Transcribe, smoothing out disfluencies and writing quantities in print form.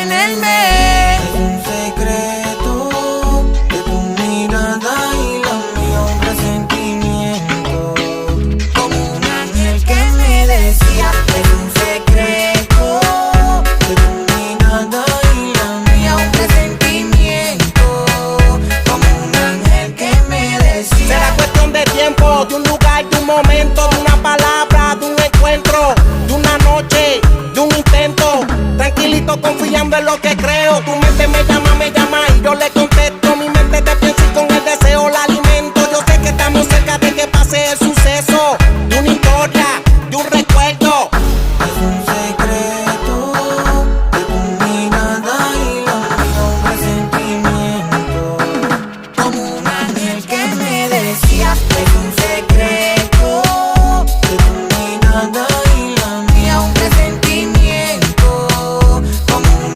tenerme. Es un secreto de tu mirada y la mía, un presentimiento, como un ángel que me decía. Es un secreto de tu mirada y la mía, un presentimiento, como un ángel que me decía. Será cuestión de tiempo, de un lugar, de un momento, de una palabra, de un encuentro, de una noche, de un intento. Tranquilito confiando en lo que creo. Tu mente me llama y yo le contesto.